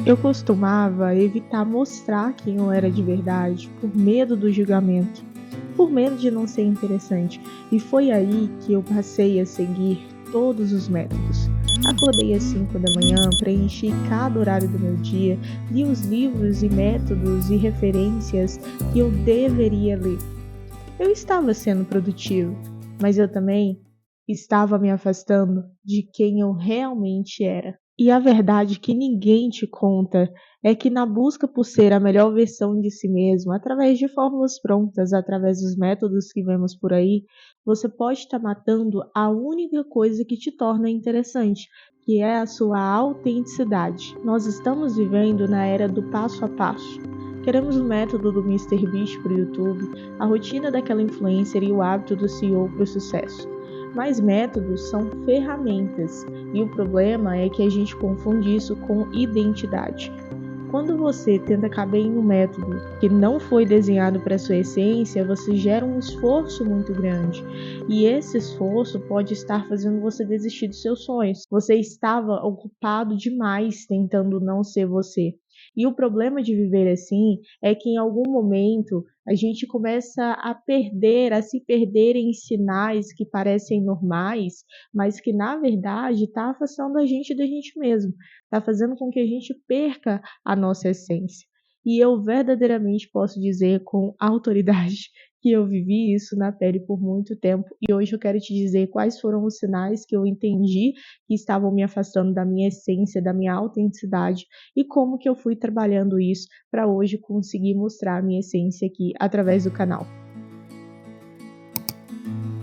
Eu costumava evitar mostrar quem eu era de verdade por medo do julgamento, por medo de não ser interessante. E foi aí que eu passei a seguir todos os métodos. Acordei às 5 da manhã, preenchi cada horário do meu dia, li os livros e métodos e referências que eu deveria ler. Eu estava sendo produtivo, mas eu também estava me afastando de quem eu realmente era. E a verdade que ninguém te conta é que na busca por ser a melhor versão de si mesmo, através de fórmulas prontas, através dos métodos que vemos por aí, você pode estar matando a única coisa que te torna interessante, que é a sua autenticidade. Nós estamos vivendo na era do passo a passo. Queremos o método do MrBeast para o YouTube, a rotina daquela influencer e o hábito do CEO para o sucesso. Mas métodos são ferramentas e o problema é que a gente confunde isso com identidade. Quando você tenta caber em um método que não foi desenhado para sua essência, você gera um esforço muito grande. E esse esforço pode estar fazendo você desistir dos seus sonhos. Você estava ocupado demais tentando não ser você. E o problema de viver assim é que em algum momento a gente começa a se perder em sinais que parecem normais, mas que na verdade está afastando a gente da gente mesmo, está fazendo com que a gente perca a nossa essência. E eu verdadeiramente posso dizer com autoridade que eu vivi isso na pele por muito tempo e hoje eu quero te dizer quais foram os sinais que eu entendi que estavam me afastando da minha essência, da minha autenticidade e como que eu fui trabalhando isso para hoje conseguir mostrar a minha essência aqui através do canal.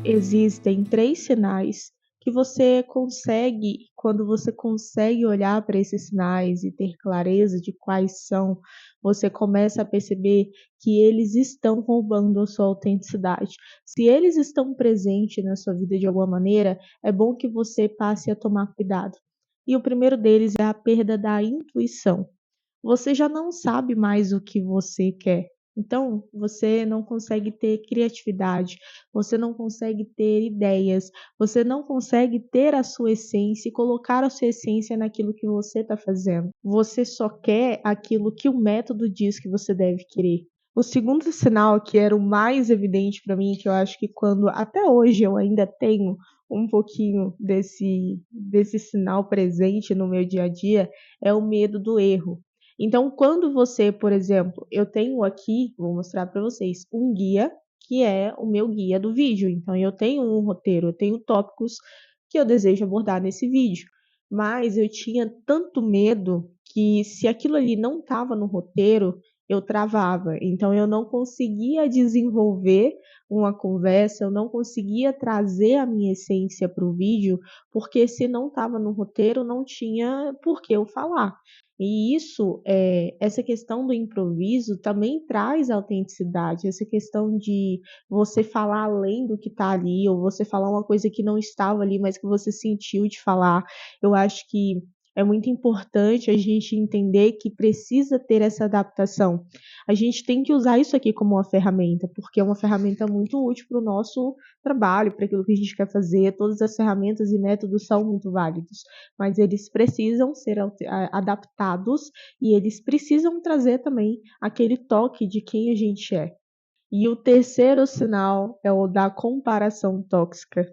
Existem 3 sinais que você consegue, quando você consegue olhar para esses sinais e ter clareza de quais são, você começa a perceber que eles estão roubando a sua autenticidade. Se eles estão presentes na sua vida de alguma maneira, é bom que você passe a tomar cuidado. E o primeiro deles é a perda da intuição. Você já não sabe mais o que você quer. Então, você não consegue ter criatividade, você não consegue ter ideias, você não consegue ter a sua essência e colocar a sua essência naquilo que você está fazendo. Você só quer aquilo que o método diz que você deve querer. O segundo sinal, que era o mais evidente para mim, que eu acho que quando até hoje eu ainda tenho um pouquinho desse sinal presente no meu dia a dia, é o medo do erro. Então, quando você, por exemplo, eu tenho aqui, vou mostrar para vocês, um guia, que é o meu guia do vídeo. Então, eu tenho um roteiro, eu tenho tópicos que eu desejo abordar nesse vídeo. Mas eu tinha tanto medo que se aquilo ali não estava no roteiro, eu travava. Então, eu não conseguia desenvolver uma conversa, eu não conseguia trazer a minha essência para o vídeo, porque se não estava no roteiro, não tinha por que eu falar. E isso, essa questão do improviso também traz autenticidade, essa questão de você falar além do que está ali, ou você falar uma coisa que não estava ali, mas que você sentiu de falar. Eu acho que é muito importante a gente entender que precisa ter essa adaptação. A gente tem que usar isso aqui como uma ferramenta, porque é uma ferramenta muito útil para o nosso trabalho, para aquilo que a gente quer fazer. Todas as ferramentas e métodos são muito válidos, mas eles precisam ser adaptados e eles precisam trazer também aquele toque de quem a gente é. E o terceiro sinal é o da comparação tóxica.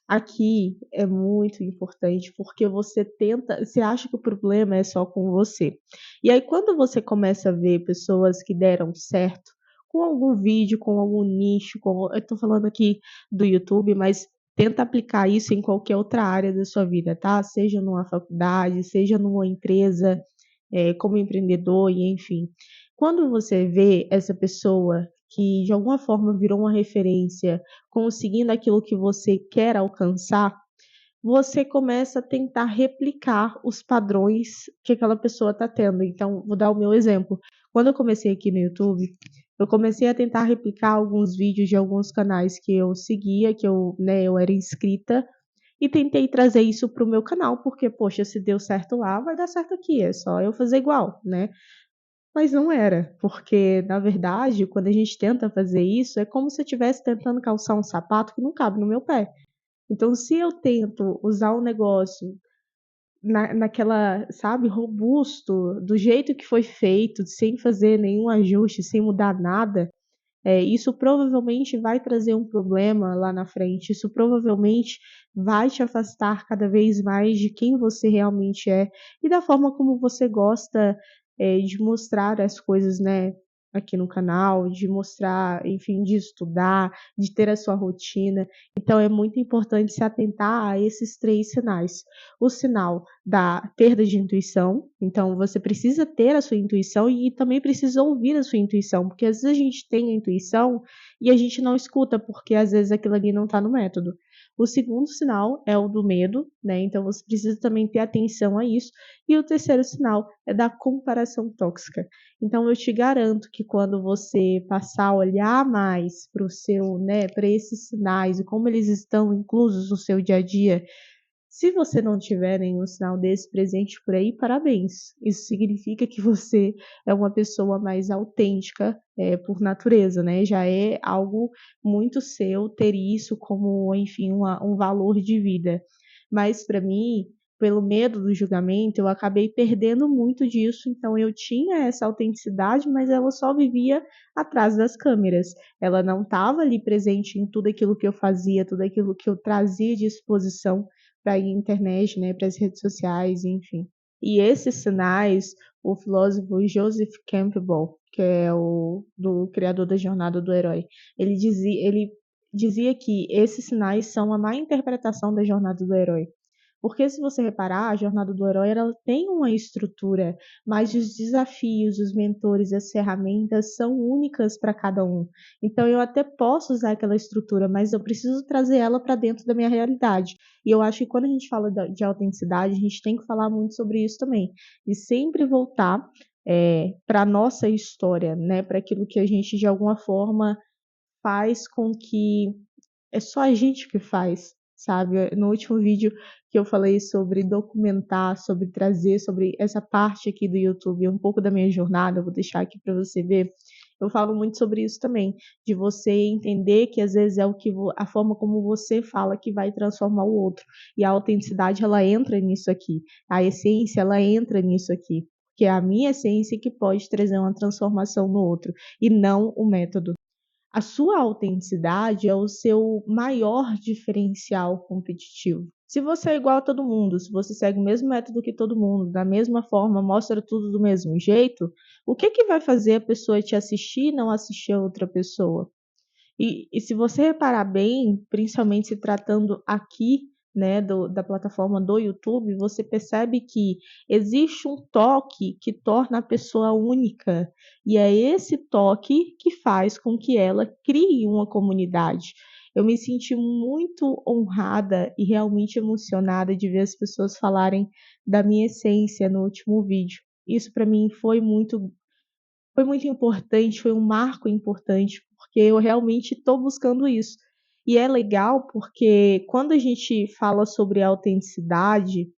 Aqui é muito importante porque você acha que o problema é só com você. E aí quando você começa a ver pessoas que deram certo com algum vídeo, com algum nicho, eu estou falando aqui do YouTube, mas tenta aplicar isso em qualquer outra área da sua vida, tá? Seja numa faculdade, seja numa empresa, como empreendedor e enfim. Quando você vê essa pessoa que de alguma forma virou uma referência, conseguindo aquilo que você quer alcançar, você começa a tentar replicar os padrões que aquela pessoa está tendo. Então, vou dar o meu exemplo. Quando eu comecei aqui no YouTube, eu comecei a tentar replicar alguns vídeos de alguns canais que eu seguia, eu era inscrita, e tentei trazer isso para o meu canal, porque, poxa, se deu certo lá, vai dar certo aqui, é só eu fazer igual, né? Mas não era, porque na verdade, quando a gente tenta fazer isso, é como se eu estivesse tentando calçar um sapato que não cabe no meu pé. Então, se eu tento usar um negócio naquela, sabe, robusto, do jeito que foi feito, sem fazer nenhum ajuste, sem mudar nada, isso provavelmente vai trazer um problema lá na frente. Isso provavelmente vai te afastar cada vez mais de quem você realmente é e da forma como você gosta, de mostrar as coisas, né, aqui no canal, de mostrar, enfim, de estudar, de ter a sua rotina. Então é muito importante se atentar a esses 3 sinais. O sinal da perda de intuição, então você precisa ter a sua intuição e também precisa ouvir a sua intuição, porque às vezes a gente tem a intuição e a gente não escuta, porque às vezes aquilo ali não está no método. O segundo sinal é o do medo, né? Então você precisa também ter atenção a isso. E o terceiro sinal é da comparação tóxica. Então eu te garanto que quando você passar a olhar mais para o seu, né, para esses sinais e como eles estão inclusos no seu dia a dia, se você não tiver nenhum sinal desse presente por aí, parabéns. Isso significa que você é uma pessoa mais autêntica, por natureza, né? Já é algo muito seu ter isso como, enfim, um valor de vida. Mas para mim, pelo medo do julgamento, eu acabei perdendo muito disso. Então eu tinha essa autenticidade, mas ela só vivia atrás das câmeras. Ela não estava ali presente em tudo aquilo que eu fazia, tudo aquilo que eu trazia de exposição para a internet, né, para as redes sociais, enfim. E esses sinais, o filósofo Joseph Campbell, que é o do criador da Jornada do Herói, ele dizia que esses sinais são a má interpretação da Jornada do Herói. Porque se você reparar, a jornada do herói ela tem uma estrutura, mas os desafios, os mentores, as ferramentas são únicas para cada um. Então eu até posso usar aquela estrutura, mas eu preciso trazer ela para dentro da minha realidade. E eu acho que quando a gente fala de autenticidade, a gente tem que falar muito sobre isso também. E sempre voltar para a nossa história, né? Para aquilo que a gente de alguma forma faz com que é só a gente que faz, sabe? No último vídeo que eu falei sobre documentar, sobre trazer, sobre essa parte aqui do YouTube, um pouco da minha jornada, eu vou deixar aqui para você ver. Eu falo muito sobre isso também, de você entender que às vezes é a forma como você fala que vai transformar o outro. E a autenticidade ela entra nisso aqui, a essência ela entra nisso aqui, que é a minha essência que pode trazer uma transformação no outro e não o método. A sua autenticidade é o seu maior diferencial competitivo. Se você é igual a todo mundo, se você segue o mesmo método que todo mundo, da mesma forma, mostra tudo do mesmo jeito, o que que vai fazer a pessoa te assistir e não assistir a outra pessoa? E se você reparar bem, principalmente se tratando aqui, né, da plataforma do YouTube, você percebe que existe um toque que torna a pessoa única. E é esse toque que faz com que ela crie uma comunidade. Eu me senti muito honrada e realmente emocionada de ver as pessoas falarem da minha essência no último vídeo. Isso para mim foi muito importante, foi um marco importante, porque eu realmente estou buscando isso. E é legal porque quando a gente fala sobre autenticidade,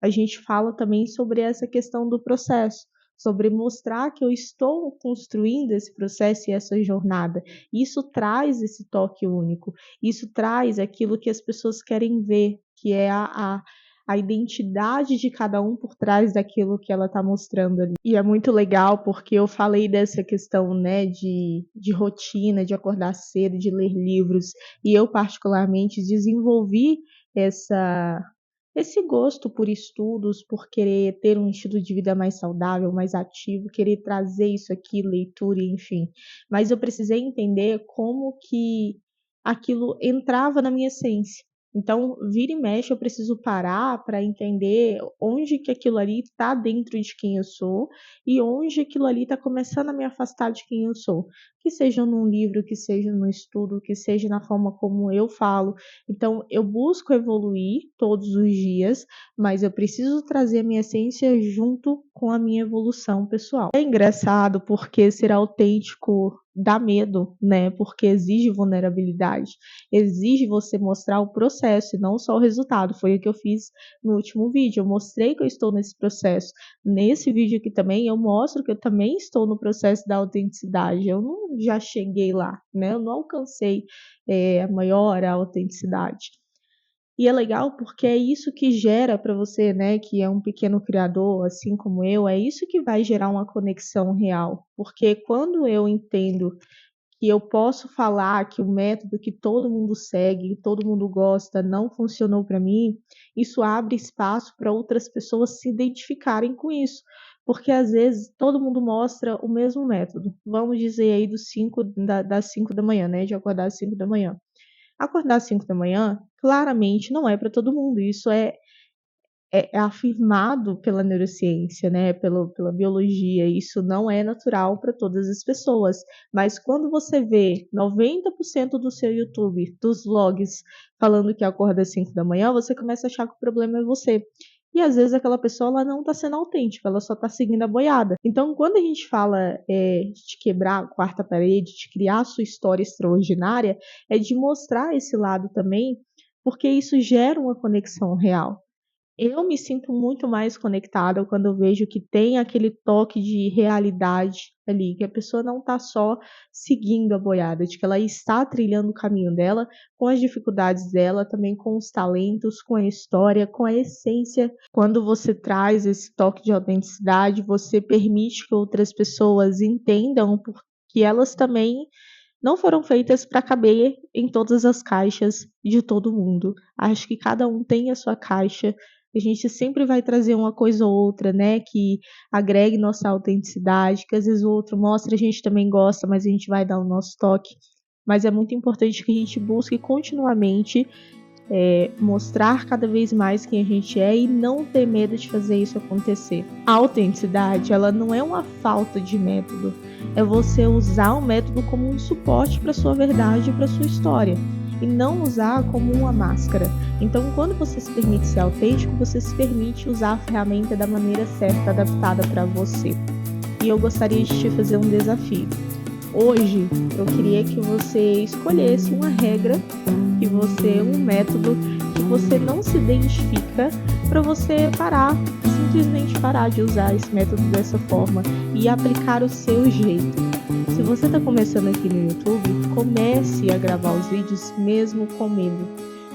a gente fala também sobre essa questão do processo, sobre mostrar que eu estou construindo esse processo e essa jornada. Isso traz esse toque único, isso traz aquilo que as pessoas querem ver, que é a identidade de cada um por trás daquilo que ela está mostrando ali. E é muito legal porque eu falei dessa questão, né, de rotina, de acordar cedo, de ler livros, e eu particularmente desenvolvi essa esse gosto por estudos, por querer ter um estilo de vida mais saudável, mais ativo, querer trazer isso aqui, leitura, enfim. Mas eu precisei entender como que aquilo entrava na minha essência. Então, vira e mexe, eu preciso parar para entender onde que aquilo ali está dentro de quem eu sou e onde aquilo ali está começando a me afastar de quem eu sou. Que seja num livro, que seja no estudo, que seja na forma como eu falo. Então, eu busco evoluir todos os dias, mas eu preciso trazer a minha essência junto com a minha evolução pessoal. É engraçado porque ser autêntico dá medo, né? Porque exige vulnerabilidade, exige você mostrar o processo e não só o resultado. Foi o que eu fiz no último vídeo. Eu mostrei que eu estou nesse processo. Nesse vídeo aqui também eu mostro que eu também estou no processo da autenticidade. Eu não já cheguei lá, né? Eu não alcancei a maior autenticidade. E é legal porque é isso que gera para você, né, que é um pequeno criador, assim como eu, é isso que vai gerar uma conexão real. Porque quando eu entendo que eu posso falar que o método que todo mundo segue, todo mundo gosta, não funcionou para mim, isso abre espaço para outras pessoas se identificarem com isso. Porque às vezes todo mundo mostra o mesmo método. Vamos dizer aí das 5 da manhã, né? De acordar às 5 da manhã. Acordar às 5 da manhã, claramente não é para todo mundo. Isso é afirmado pela neurociência, né, pela biologia, isso não é natural para todas as pessoas. Mas quando você vê 90% do seu YouTube, dos vlogs, falando que acorda às 5 da manhã, você começa a achar que o problema é você. E às vezes aquela pessoa ela não está sendo autêntica, ela só está seguindo a boiada. Então, quando a gente fala de quebrar a quarta parede, de criar a sua história extraordinária, é de mostrar esse lado também, porque isso gera uma conexão real. Eu me sinto muito mais conectada quando eu vejo que tem aquele toque de realidade ali, que a pessoa não está só seguindo a boiada, de que ela está trilhando o caminho dela, com as dificuldades dela, também com os talentos, com a história, com a essência. Quando você traz esse toque de autenticidade, você permite que outras pessoas entendam que elas também não foram feitas para caber em todas as caixas de todo mundo. Acho que cada um tem a sua caixa. A gente sempre vai trazer uma coisa ou outra, né, que agregue nossa autenticidade, que às vezes o outro mostra, a gente também gosta, mas a gente vai dar o nosso toque. Mas é muito importante que a gente busque continuamente mostrar cada vez mais quem a gente é e não ter medo de fazer isso acontecer. A autenticidade, ela não é uma falta de método, é você usar o método como um suporte para sua verdade e para sua história, e não usar como uma máscara. Então, quando você se permite ser autêntico, você se permite usar a ferramenta da maneira certa, adaptada para você. E eu gostaria de te fazer um desafio. Hoje, eu queria que você escolhesse uma regra, um método que você não se identifica, para você simplesmente parar de usar esse método dessa forma e aplicar o seu jeito. Se você está começando aqui no YouTube, comece a gravar os vídeos mesmo com medo,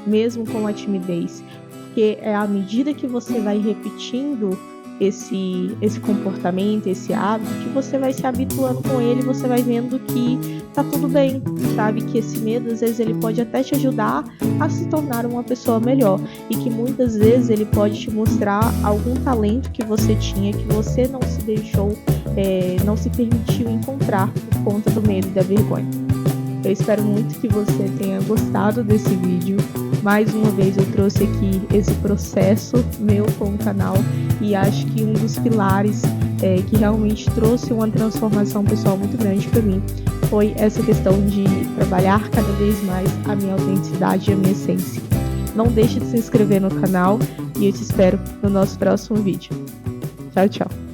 mesmo com a timidez, porque é à medida que você vai repetindo esse comportamento, esse hábito, que você vai se habituando com ele, você vai vendo que tá tudo bem, sabe? Que esse medo, às vezes, ele pode até te ajudar a se tornar uma pessoa melhor, e que muitas vezes ele pode te mostrar algum talento que você tinha, que você não se deixou, não se permitiu encontrar por conta do medo e da vergonha. Eu espero muito que você tenha gostado desse vídeo. Mais uma vez eu trouxe aqui esse processo meu com o canal, e acho que um dos pilares que realmente trouxe uma transformação pessoal muito grande para mim foi essa questão de trabalhar cada vez mais a minha autenticidade e a minha essência. Não deixe de se inscrever no canal e eu te espero no nosso próximo vídeo. Tchau, tchau!